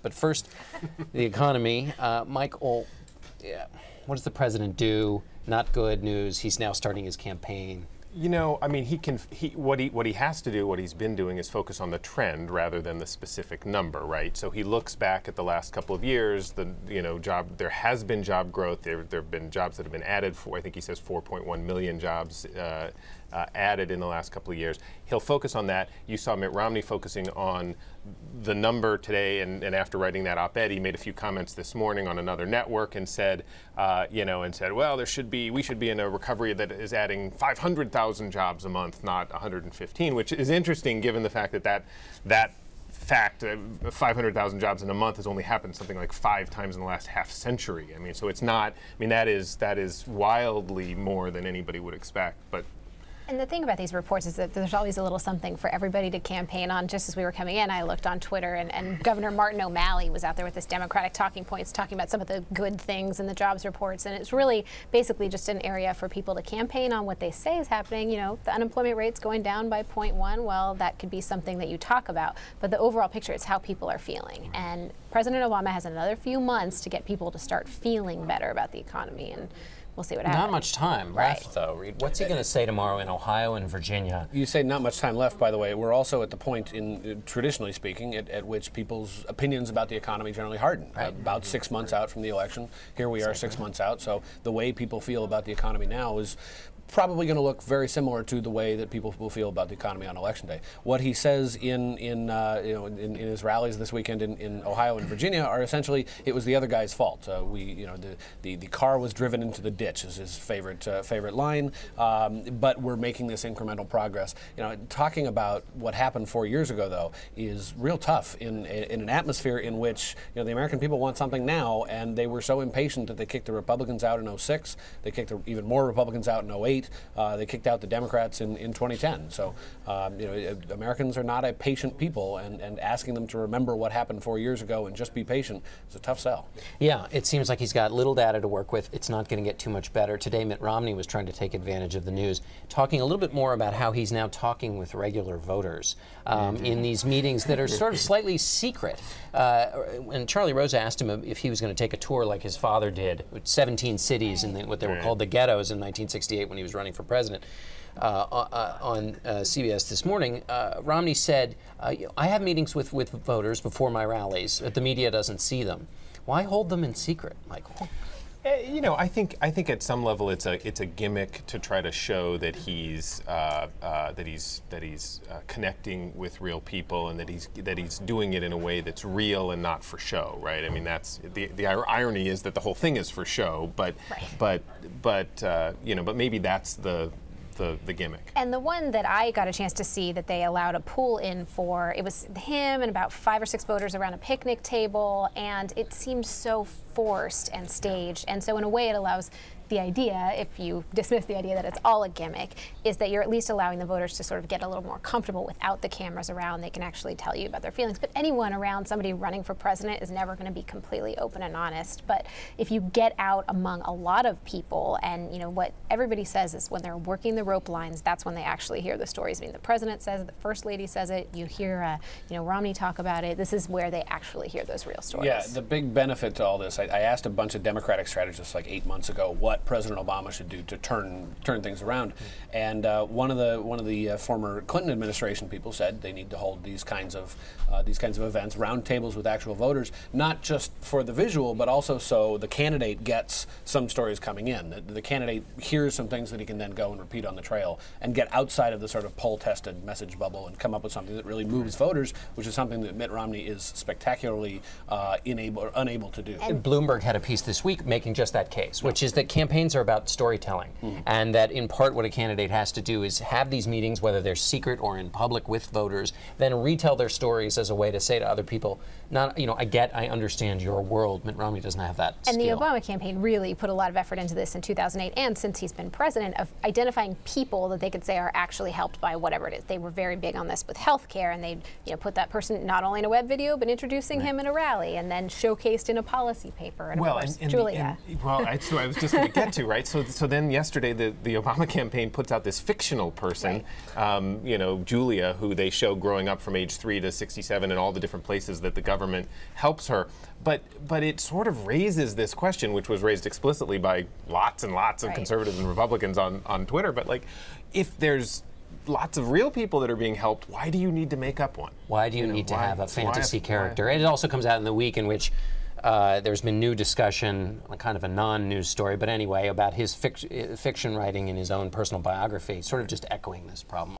But first, the economy. Michael, what does the president do? Not good news. He's now starting his campaign. You know, I mean, what he has to do, what he's been doing, is focus on the trend rather than the specific number, right? So he looks back at the last couple of years. There has been job growth. There have been jobs that have been added. I think he says 4.1 million jobs added in the last couple of years. He'll focus on that. You saw Mitt Romney focusing on the number today, and after writing that op-ed, he made a few comments this morning on another network and said, well, we should be in a recovery that is adding 500,000 jobs a month, not 115, which is interesting given the fact that fact, 500,000 jobs in a month has only happened something like 5 times in the last half century. I mean, so it's not. I mean, that is wildly more than anybody would expect, but. And the thing about these reports is that there's always a little something for everybody to campaign on. Just as we were coming in, I looked on Twitter, and Governor Martin O'Malley was out there with this Democratic talking points, talking about some of the good things in the jobs reports. And it's really basically just an area for people to campaign on what they say is happening. You know, the unemployment rate's going down by 0.1. Well, that could be something that you talk about. But the overall picture is how people are feeling. And President Obama has another few months to get people to start feeling better about the economy. And we'll see what happens. Not much time left, though, Reid. What's he going to say tomorrow in Ohio and Virginia? You say not much time left, by the way. We're also at the point, traditionally speaking, at which people's opinions about the economy generally harden. Right. About 6 months out from the election. Here we are 6 months out. So the way people feel about the economy now is probably going to look very similar to the way that people will feel about the economy on Election Day. What he says in his rallies this weekend in Ohio and Virginia are essentially, it was the other guy's fault. The car was driven into the ditch is his favorite line. But we're making this incremental progress. You know, talking about what happened 4 years ago, though, is real tough in an atmosphere in which the American people want something now, and they were so impatient that they kicked the Republicans out in 06. They kicked even more Republicans out in 08. They kicked out the Democrats in 2010. So, Americans are not a patient people, and asking them to remember what happened 4 years ago and just be patient is a tough sell. Yeah, it seems like he's got little data to work with. It's not going to get too much better. Today, Mitt Romney was trying to take advantage of the news, talking a little bit more about how he's now talking with regular voters in these meetings that are sort of slightly secret. And Charlie Rose asked him if he was going to take a tour like his father did, with 17 cities in what they were called the ghettos in 1968 when he was running for president. On CBS this morning, Romney said, I have meetings with voters before my rallies. The media doesn't see them. Why hold them in secret, Michael? I think at some level it's a gimmick to try to show that he's connecting with real people, and that he's doing it in a way that's real and not for show, right? I mean, that's the irony is that the whole thing is for show, but maybe that's the gimmick. And the one that I got a chance to see that they allowed a pool in for, it was him and about 5 or 6 voters around a picnic table, and it seems so forced and staged. And so in a way it allows the idea, if you dismiss the idea that it's all a gimmick, is that you're at least allowing the voters to sort of get a little more comfortable without the cameras around. They can actually tell you about their feelings. But anyone around somebody running for president is never going to be completely open and honest. But if you get out among a lot of people, and what everybody says is when they're working the rope lines, that's when they actually hear the stories. I mean, the president says it, the first lady says it, you hear Romney talk about it. This is where they actually hear those real stories. Yeah, the big benefit to all this, I asked a bunch of Democratic strategists like 8 months ago what President Obama should do to turn things around, and one of the former Clinton administration people said they need to hold these kinds of events, round tables with actual voters, not just for the visual, but also so the candidate gets some stories coming in. The candidate hears some things that he can then go and repeat on the trail and get outside of the sort of poll-tested message bubble and come up with something that really moves voters, which is something that Mitt Romney is spectacularly unable to do. And Bloomberg had a piece this week making just that case, which is that campaigns are about storytelling, and that in part what a candidate has to do is have these meetings, whether they're secret or in public with voters, then retell their stories as a way to say to other people, I understand your world. Mitt Romney doesn't have that skill. And the Obama campaign really put a lot of effort into this in 2008, and since he's been president, of identifying people that they could say are actually helped by whatever it is. They were very big on this with health care, and they put that person not only in a web video, but introducing him in a rally, and then showcased in a policy paper. paper. And of course, Julia. That's what I was just going to get to, right? So then yesterday, the Obama campaign puts out this fictional person, right. Julia, who they show growing up from age 3 to 67 and all the different places that the government helps her. But it sort of raises this question, which was raised explicitly by lots and lots of right. conservatives and Republicans on Twitter. But like, if there's lots of real people that are being helped, why do you need to make up one? Why do you need to have a fantasy character? And it also comes out in the week in which there's been new discussion, kind of a non-news story, but anyway, about his fiction writing in his own personal biography, sort of just echoing this problem.